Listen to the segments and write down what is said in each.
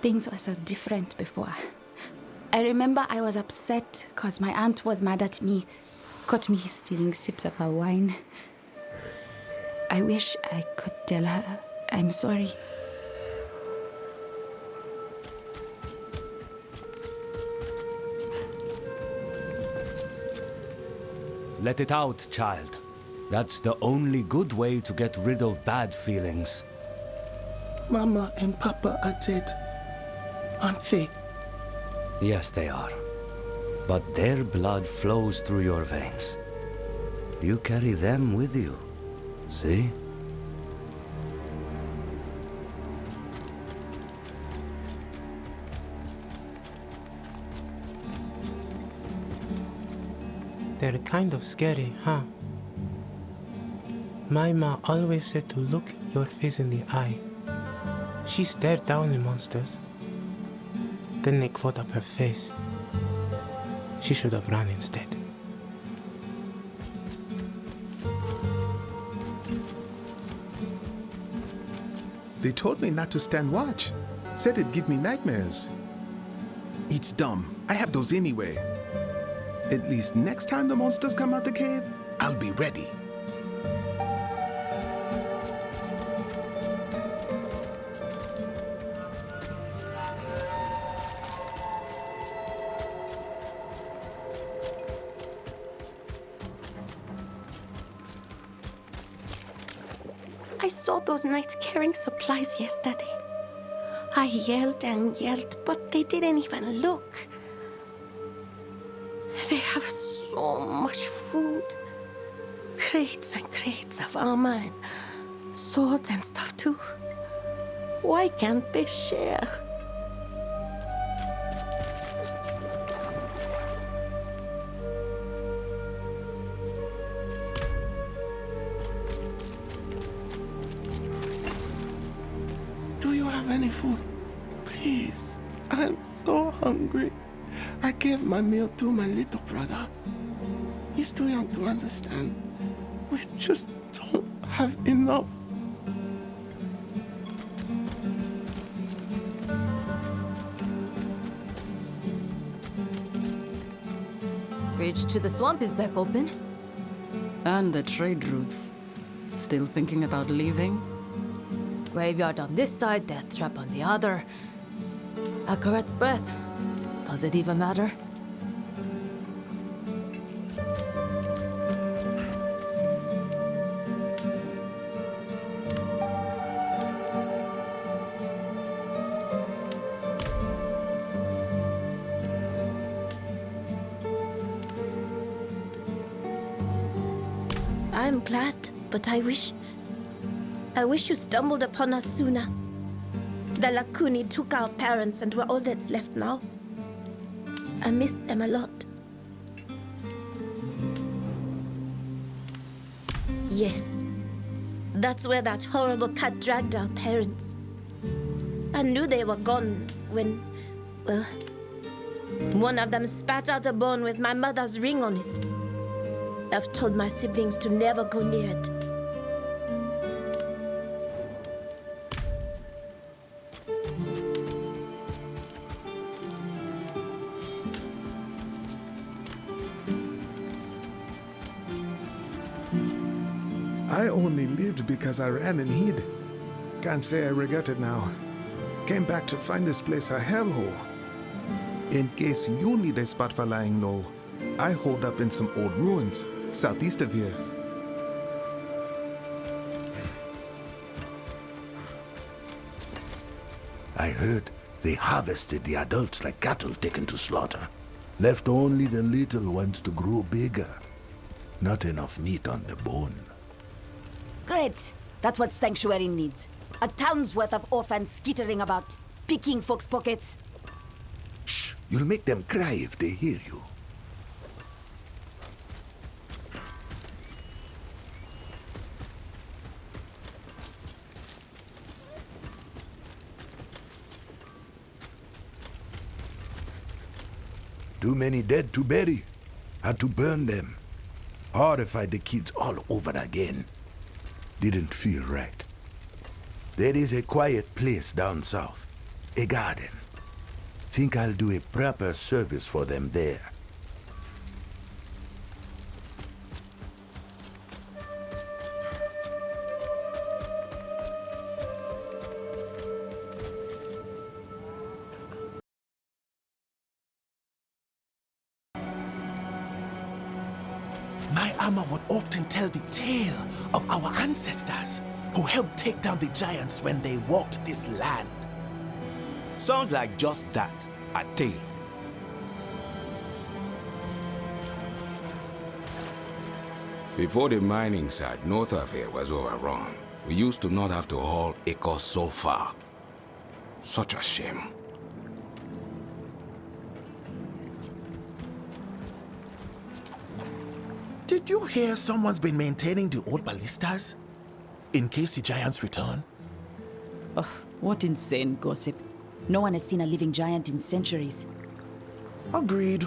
Things were so different before. I remember I was upset because my aunt was mad at me, caught me stealing sips of her wine. I wish I could tell her I'm sorry. Let it out, child. That's the only good way to get rid of bad feelings. Mama and Papa are dead, aren't they? Yes, they are. But their blood flows through your veins. You carry them with you. See? They're kind of scary, huh? My ma always said to look your face in the eye. She stared down the monsters. Then they clawed up her face. She should have run instead. They told me not to stand watch. Said it'd give me nightmares. It's dumb. I have those anyway. At least next time the monsters come out the cave, I'll be ready. I saw those knights carrying supplies yesterday. I yelled and yelled, but they didn't even look. They have so much food. Crates and crates of armor and swords and stuff too. Why can't they share? Do you have any food? Please. I'm so hungry. I gave my meal to my little brother. He's too young to understand. We just don't have enough. Bridge to the swamp is back open. And the trade routes. Still thinking about leaving? Graveyard on this side, death trap on the other. Akarat's breath. Does it even matter? I'm glad, but I wish you stumbled upon us sooner. The Lakuni took our parents and we're all that's left now. I miss them a lot. Yes, that's where that horrible cat dragged our parents. I knew they were gone when, well, one of them spat out a bone with my mother's ring on it. I've told my siblings to never go near it. I only lived because I ran and hid. Can't say I regret it now. Came back to find this place a hellhole. In case you need a spot for lying low, I hold up in some old ruins, southeast of here. I heard they harvested the adults like cattle taken to slaughter. Left only the little ones to grow bigger. Not enough meat on the bone. Great. That's what Sanctuary needs. A town's worth of orphans skittering about, picking folks' pockets. Shh! You'll make them cry if they hear you. Too many dead to bury. Had to burn them. Horrified the kids all over again. Didn't feel right. There is a quiet place down south. a garden. Think I'll do a proper service for them there. My Amma would often tell the tale of our ancestors who helped take down the giants when they walked this land. Sounds like just that, a tale. Before the mining site north of here was overrun, we used to not have to haul acres so far. Such a shame. Did you hear someone's been maintaining the old ballistas? In case the giants return? Oh, what insane gossip. No one has seen a living giant in centuries. Agreed.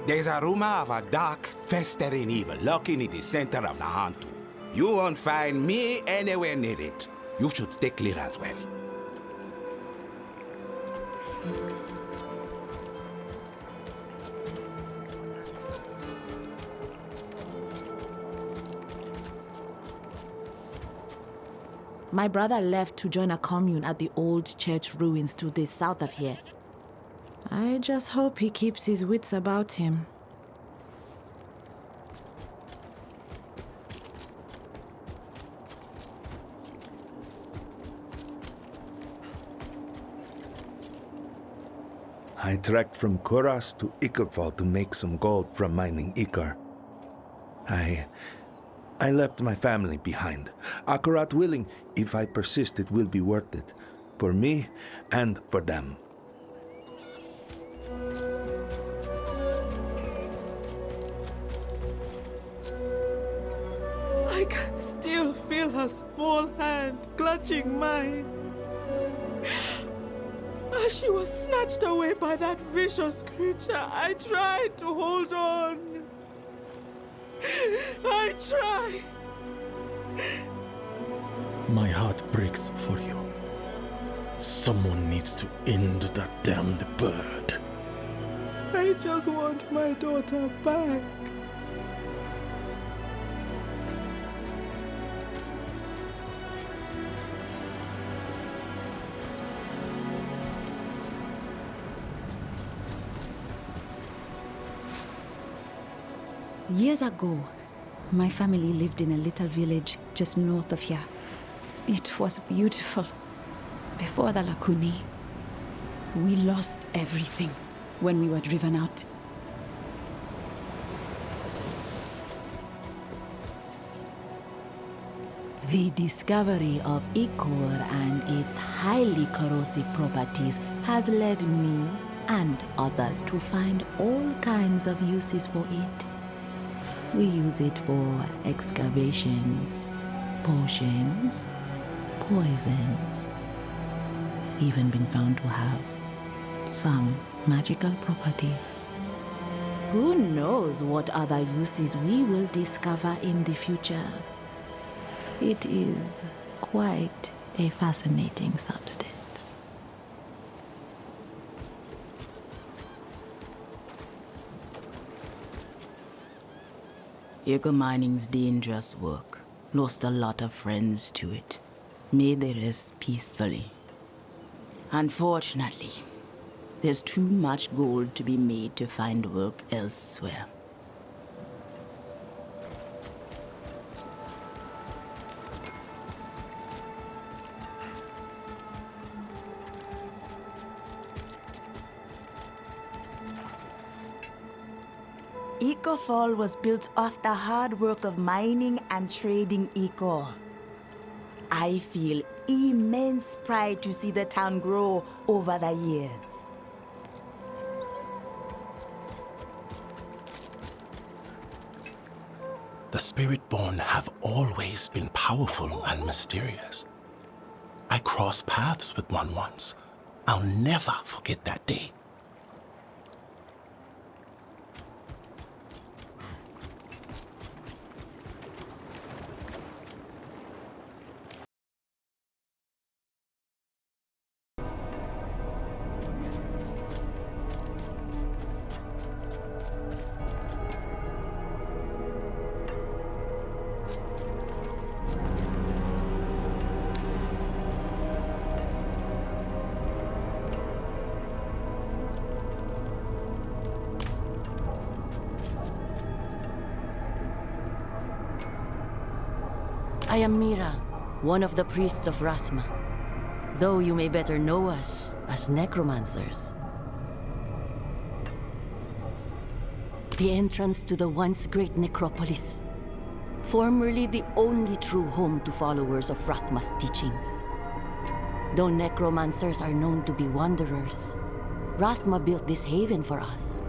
There's a rumor of a dark, festering evil lurking in the center of Nahantu. You won't find me anywhere near it. You should stay clear as well. My brother left to join a commune at the old church ruins to the south of here. I just hope he keeps his wits about him. I trekked from Kuras to Ikerfall to make some gold from mining Iker. I left my family behind. Akarat willing, if I persist, it will be worth it. For me and for them. I can still feel her small hand clutching mine. As she was snatched away by that vicious creature, I tried to hold on. I tried. My heart breaks for you. Someone needs to end that damned bird. I just want my daughter back. Years ago, my family lived in a little village just north of here. It was beautiful. Before the Lakuni, we lost everything when we were driven out. The discovery of ichor and its highly corrosive properties has led me and others to find all kinds of uses for it. We use it for excavations, potions, poisons. Even been found to have some magical properties. Who knows what other uses we will discover in the future? It is quite a fascinating substance. Ichor mining's dangerous work. Lost a lot of friends to it. May they rest peacefully. Unfortunately, there's too much gold to be made to find work elsewhere. Ichor was built off the hard work of mining and trading ichor. I feel immense pride to see the town grow over the years. The Spirit-born have always been powerful and mysterious. I crossed paths with one once. I'll never forget that day. I am Mira, one of the priests of Rathma, though you may better know us as necromancers. The entrance to the once great necropolis, formerly the only true home to followers of Rathma's teachings. Though necromancers are known to be wanderers, Rathma built this haven for us.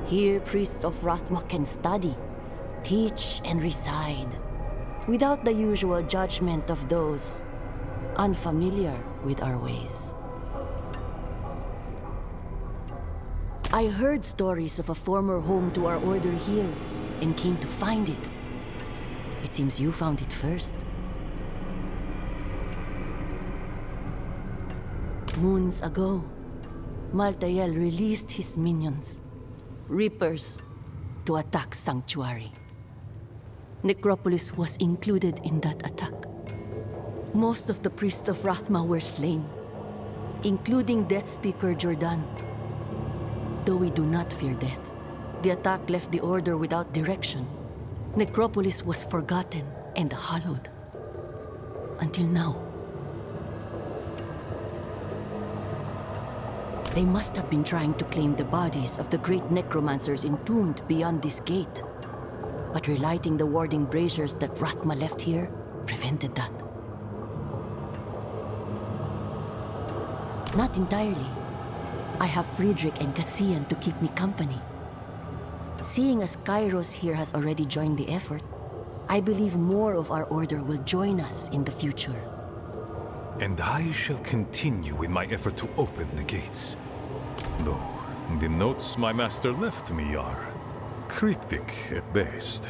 Here, priests of Rathma can study, teach, and reside, without the usual judgment of those unfamiliar with our ways. I heard stories of a former home to our order here and came to find it. It seems you found it first. Moons ago, Maltael released his minions, Reapers, to attack Sanctuary. Necropolis was included in that attack. Most of the priests of Rathma were slain, including Death Speaker Jordan. Though we do not fear death, the attack left the Order without direction. Necropolis was forgotten and hallowed. Until now. They must have been trying to claim the bodies of the great necromancers entombed beyond this gate. But relighting the warding braziers that Rathma left here prevented that. Not entirely. I have Friedrich and Cassian to keep me company. Seeing as Kairos here has already joined the effort, I believe more of our order will join us in the future. And I shall continue in my effort to open the gates. Though the notes my master left me are cryptic at best.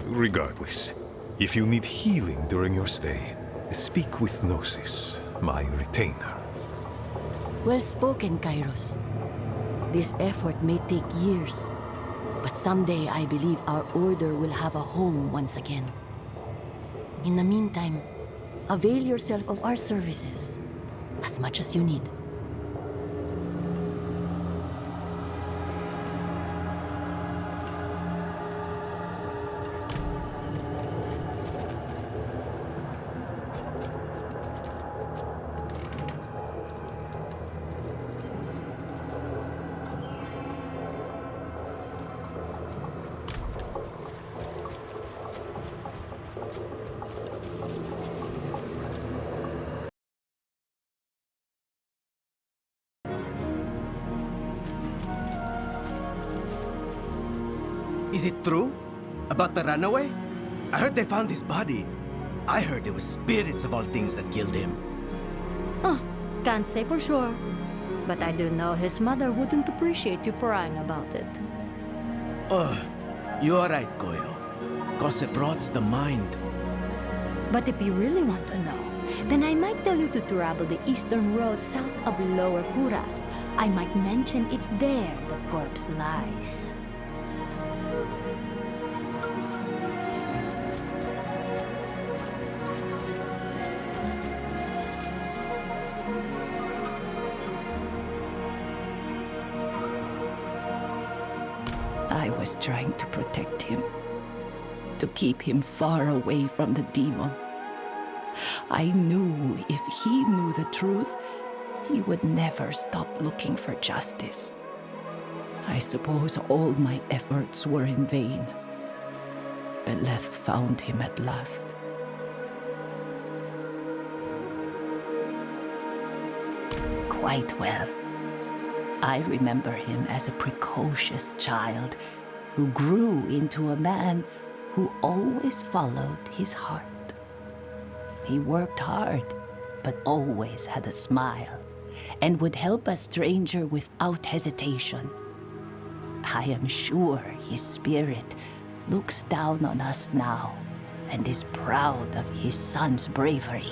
Regardless, if you need healing during your stay, speak with Gnosis, my retainer. Well spoken, Kairos. This effort may take years, but someday I believe our order will have a home once again. In the meantime, avail yourself of our services as much as you need. Is it true? About the runaway? I heard they found his body. I heard it was spirits of all things that killed him. Oh, can't say for sure. But I do know his mother wouldn't appreciate you prying about it. Oh, you're right, Goyo. Cause it rots the mind. But if you really want to know, then I might tell you to travel the eastern road south of Lower Kurast. I might mention it's there the corpse lies. I was trying to protect him, to keep him far away from the demon. I knew if he knew the truth, he would never stop looking for justice. I suppose all my efforts were in vain. Beleth found him at last. Quite well. I remember him as a precocious child who grew into a man who always followed his heart. He worked hard but always had a smile, and would help a stranger without hesitation. I am sure his spirit looks down on us now and is proud of his son's bravery.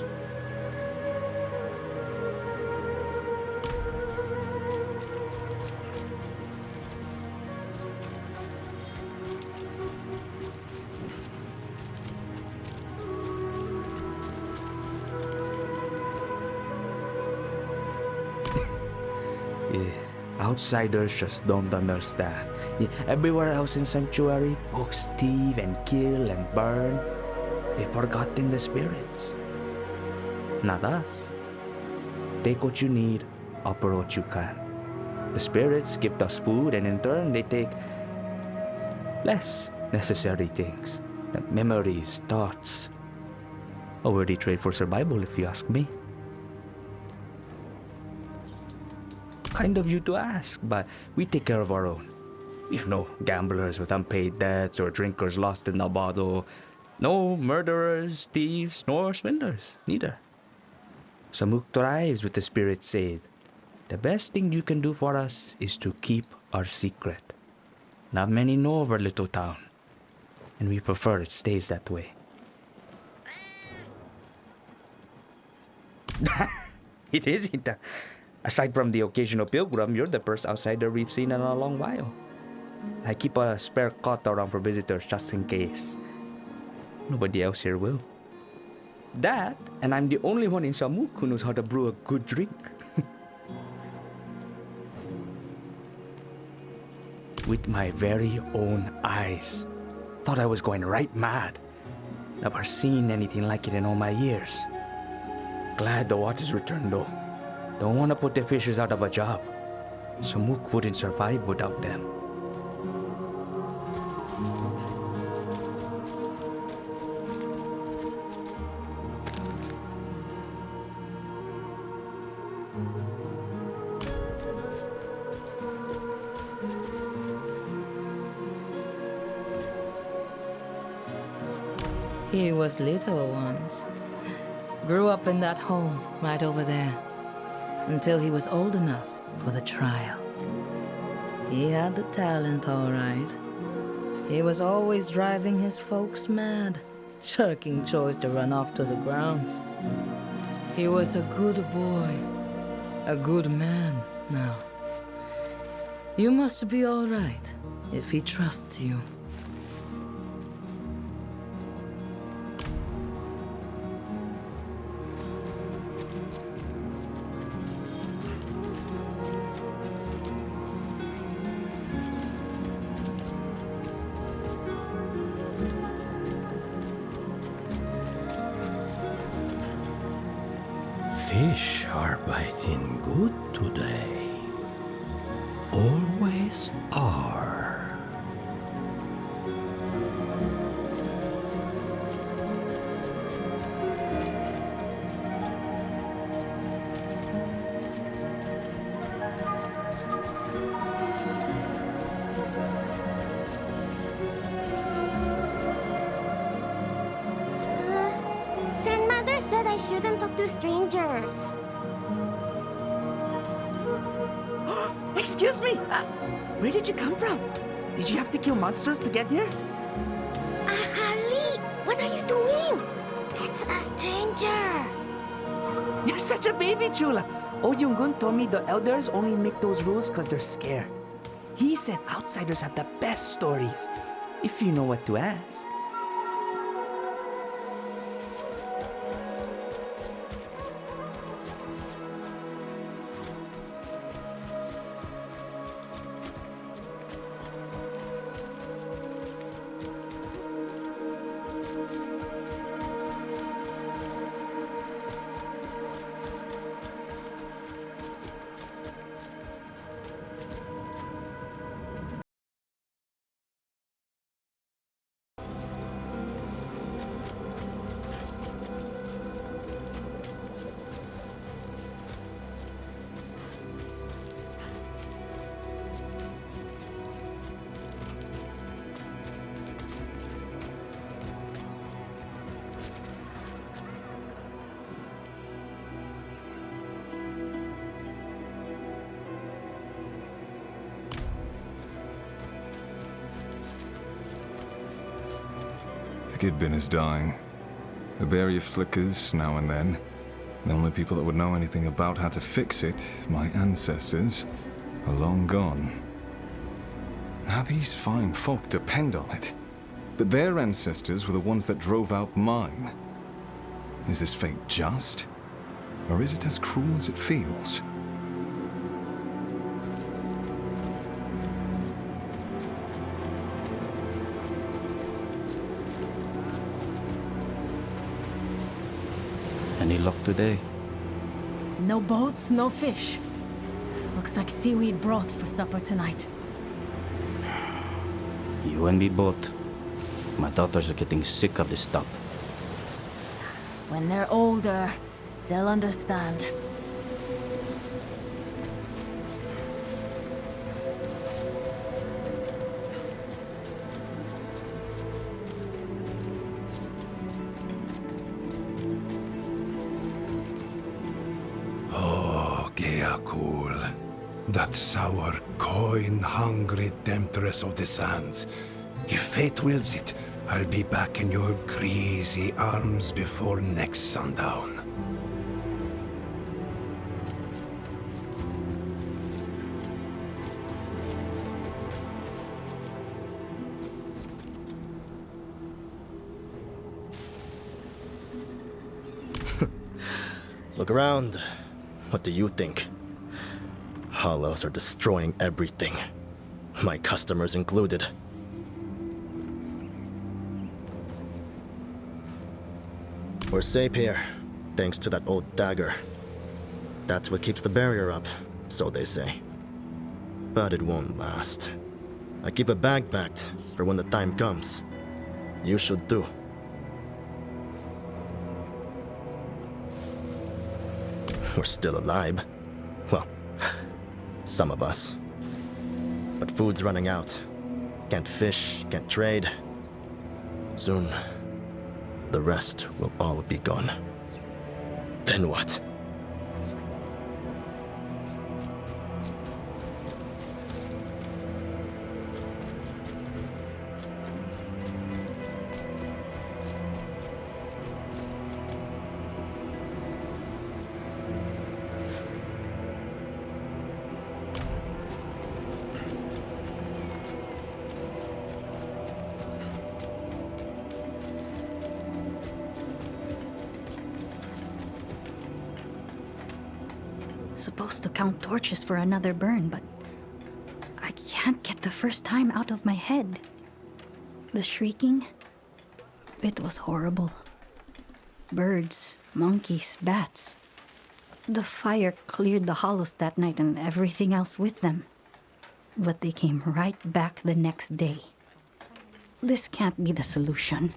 Outsiders just don't understand. Everywhere else in Sanctuary, folks thieve and kill and burn. They've forgotten the spirits. Not us. Take what you need, offer what you can. The spirits give us food, and in turn they take less necessary things. Memories, thoughts. A worthy trade for survival, if you ask me. Kind of you to ask, but we take care of our own. We've no gamblers with unpaid debts or drinkers lost in the bottle. No murderers, thieves, nor swindlers, neither. Samuk thrives with the spirit's aid. The best thing you can do for us is to keep our secret. Not many know of our little town, and we prefer it stays that way. It isn't. Aside from the occasional pilgrim, you're the first outsider we've seen in a long while. I keep a spare cot around for visitors just in case. Nobody else here will. That, and I'm the only one in Samuk who knows how to brew a good drink. With my very own eyes. Thought I was going right mad. Never seen anything like it in all my years. Glad the waters returned though. Don't want to put the fishers out of a job. Samuk wouldn't survive without them. He was little once. Grew up in that home right over there. Until he was old enough for the trial. He had the talent, all right. He was always driving his folks mad, shirking chores to run off to the grounds. He was a good boy, a good man now. You must be all right if he trusts you. Fish are biting good today. Always are. Grandmother said I shouldn't talk to strangers. Excuse me! Where did you come from? Did you have to kill monsters to get here? Ali, what are you doing? It's a stranger. You're such a baby, Chula. Oh Yungun told me the elders only make those rules because they're scared. He said outsiders have the best stories, if you know what to ask. The Kidbin is dying. The barrier flickers now and then. The only people that would know anything about how to fix it, my ancestors, are long gone. Now these fine folk depend on it. But their ancestors were the ones that drove out mine. Is this fate just? Or is it as cruel as it feels? Any luck today? No boats, no fish. Looks like seaweed broth for supper tonight. You and me both. My daughters are getting sick of this stuff. When they're older, they'll understand. Oh, Geakul, that sour, coin-hungry temptress of the sands. If fate wills it, I'll be back in your greasy arms before next sundown. Look around. What do you think? Hollows are destroying everything. My customers included. We're safe here, thanks to that old dagger. That's what keeps the barrier up, so they say. But it won't last. I keep a bag packed for when the time comes. You should too. We're still alive. Well, some of us. But food's running out. Can't fish, can't trade. Soon, the rest will all be gone. Then what? Supposed to count torches for another burn, but I can't get the first time out of my head. The shrieking, it was horrible. Birds, monkeys, bats. The fire cleared the hollows that night and everything else with them. But they came right back the next day. This can't be the solution.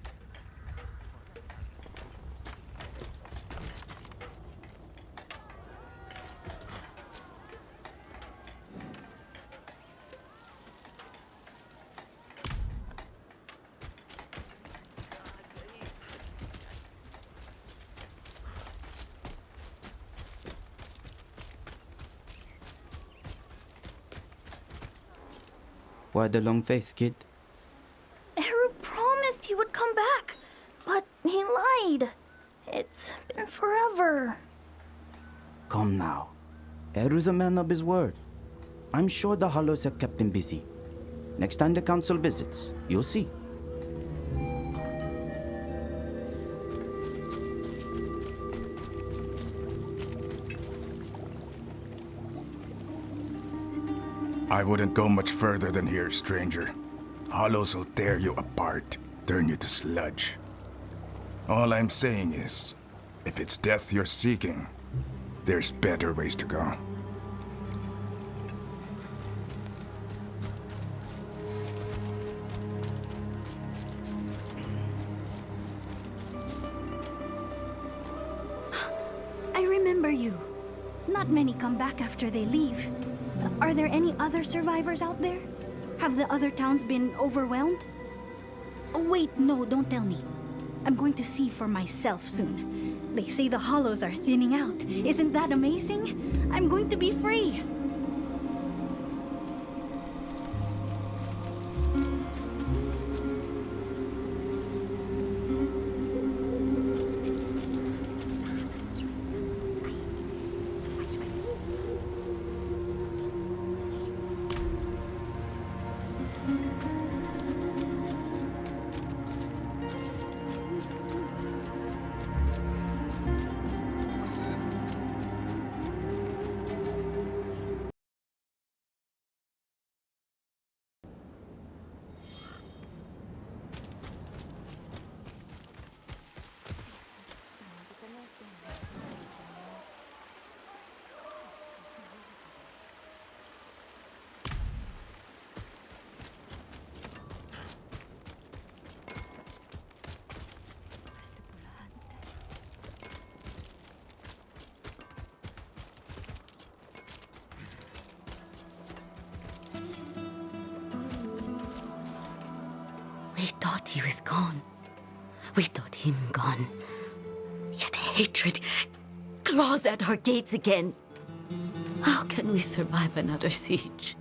Why the long face, kid? Eru promised he would come back, but he lied. It's been forever. Come now. Eru's a man of his word. I'm sure the Hollows have kept him busy. Next time the council visits, you'll see. I wouldn't go much further than here, stranger. Hollows will tear you apart, turn you to sludge. All I'm saying is, if it's death you're seeking, there's better ways to go. I remember you. Not many come back after they leave. Are there any other survivors out there? Have the other towns been overwhelmed? Wait, no, don't tell me. I'm going to see for myself soon. They say the hollows are thinning out. Isn't that amazing? I'm going to be free. We thought he was gone. We thought him gone. Yet hatred claws at our gates again. How can we survive another siege?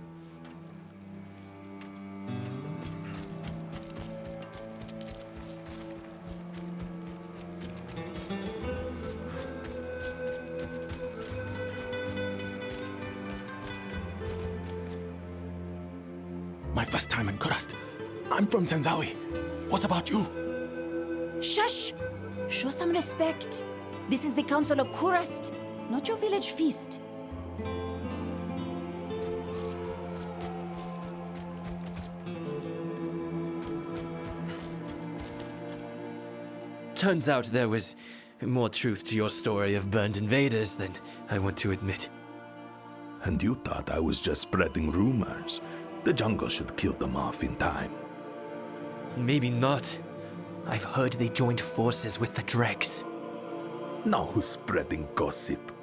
My first time in Kurast. I'm from Tanzawi. What about you? Shush! Show some respect. This is the Council of Kurast, not your village feast. Turns out there was more truth to your story of burned invaders than I want to admit. And you thought I was just spreading rumors. The jungle should kill them off in time. Maybe not. I've heard they joined forces with the Dregs. Now who's spreading gossip?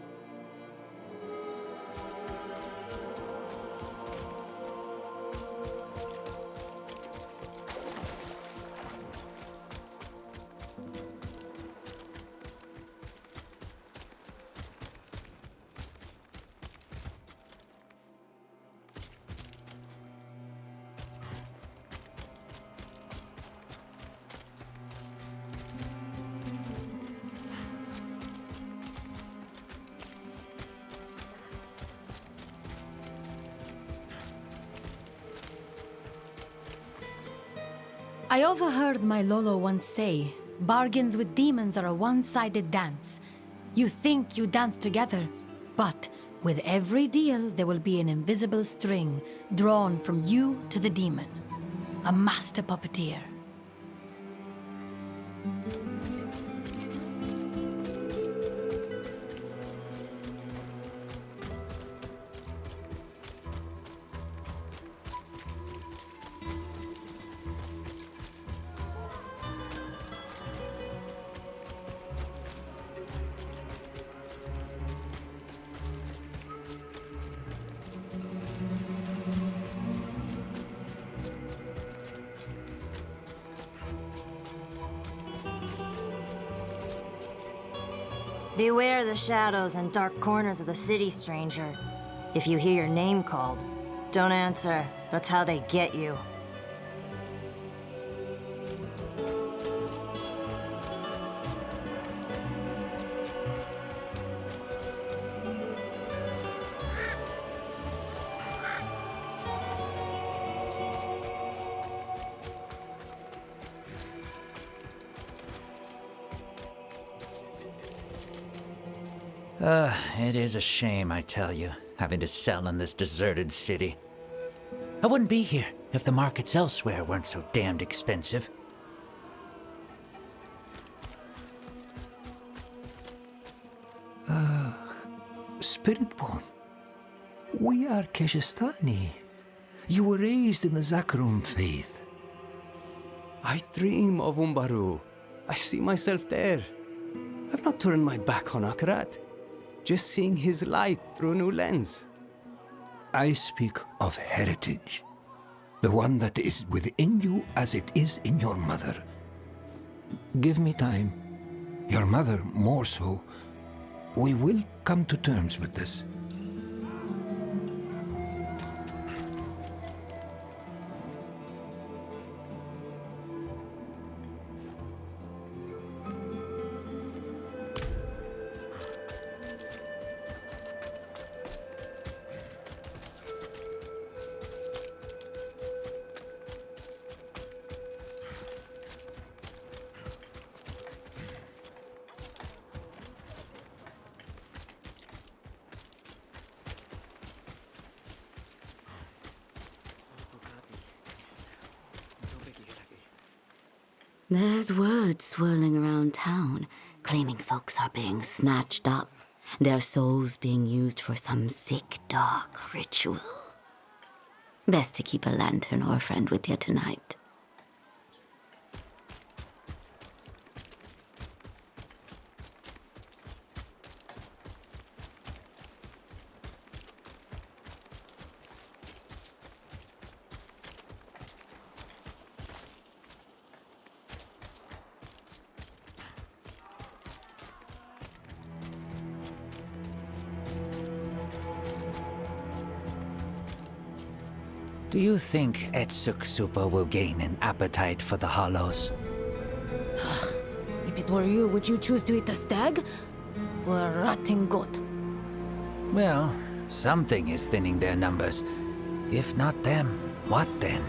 I overheard my Lolo once say, bargains with demons are a one-sided dance. You think you dance together, but with every deal there will be an invisible string drawn from you to the demon. A master puppeteer. Beware the shadows and dark corners of the city, stranger. If you hear your name called, don't answer. That's how they get you. It is a shame, I tell you, having to sell in this deserted city. I wouldn't be here if the markets elsewhere weren't so damned expensive. Spiritborn, we are Keshistani. You were raised in the Zakarum faith. I dream of Umbaru. I see myself there. I've not turned my back on Akarat. Just seeing his light through a new lens. I speak of heritage. The one that is within you as it is in your mother. Give me time. Your mother more so. We will come to terms with this. There's word swirling around town, claiming folks are being snatched up, their souls being used for some sick, dark ritual. Best to keep a lantern or a friend with you tonight. Do you think Etsuktsupa will gain an appetite for the hollows? If it were you, would you choose to eat a stag? Or a rotting goat? Well, something is thinning their numbers. If not them, what then?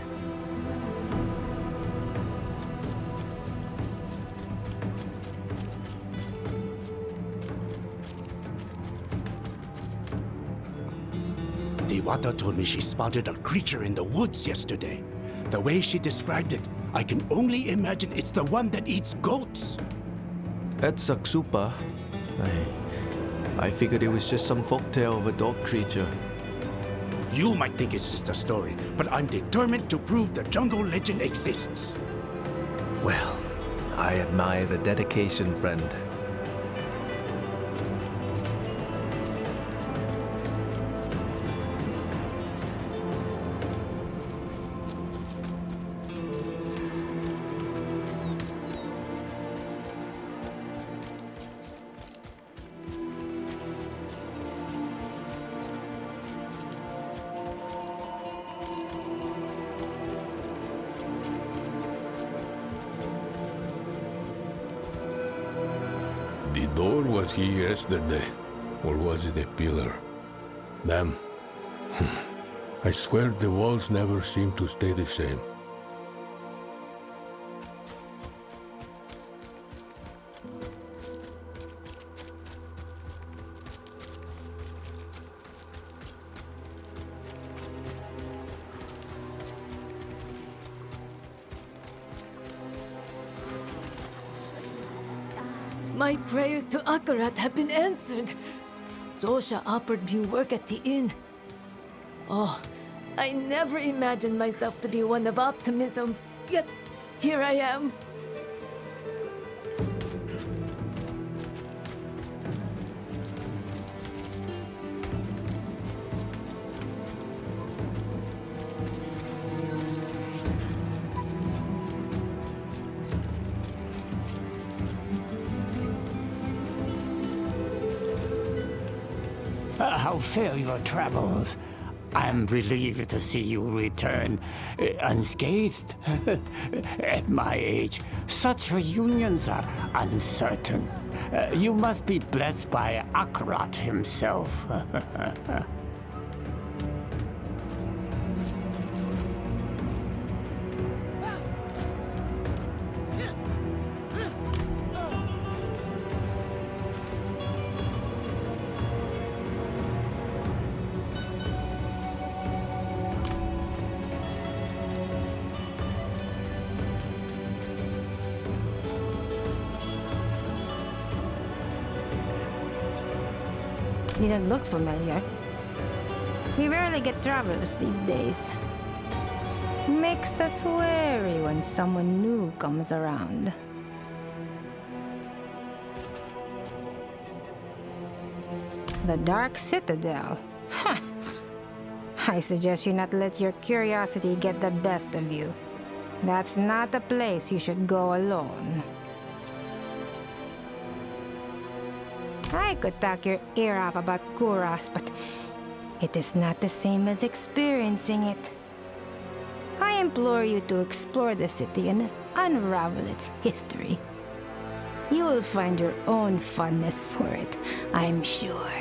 Diwata told me she spotted a creature in the woods yesterday. The way she described it, I can only imagine it's the one that eats goats. Etsuktsupa? I figured it was just some folktale of a dog creature. You might think it's just a story, but I'm determined to prove the jungle legend exists. Well, I admire the dedication, friend. The door was here yesterday, or was it a pillar? Damn. I swear the walls never seem to stay the same. My prayers to Akarat have been answered. Zosha offered me work at the inn. Oh, I never imagined myself to be one of optimism, yet here I am. How fare your travels? I'm relieved to see you return unscathed. At my age, such reunions are uncertain. You must be blessed by Akarat himself. Didn't look familiar. We rarely get travelers these days. Makes us wary when someone new comes around. The Dark Citadel. I suggest you not let your curiosity get the best of you. That's not a place you should go alone. I could talk your ear off about Kuras, but it is not the same as experiencing it. I implore you to explore the city and unravel its history. You will find your own fondness for it, I'm sure.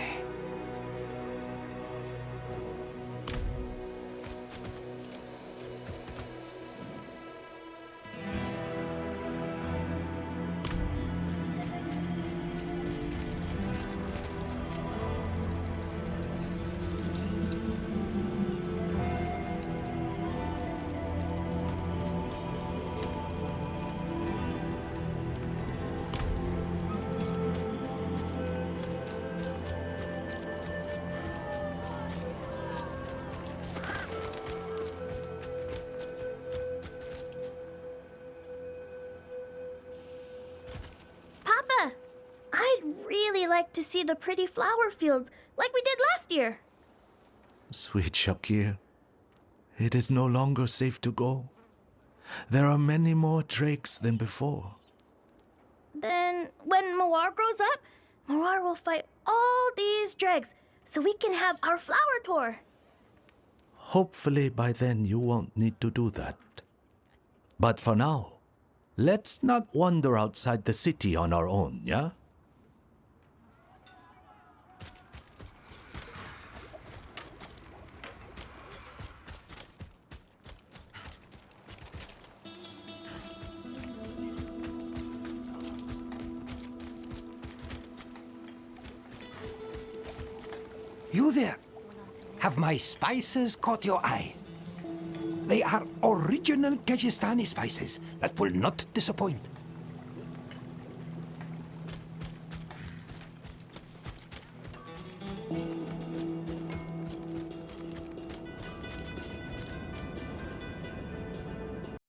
To see the pretty flower fields like we did last year. Sweet Shakir, it is no longer safe to go. There are many more drakes than before. Then, when Mawar grows up, Mawar will fight all these dregs so we can have our flower tour. Hopefully by then you won't need to do that. But for now, let's not wander outside the city on our own, yeah? You there! Have my spices caught your eye? They are original Kajistani spices that will not disappoint.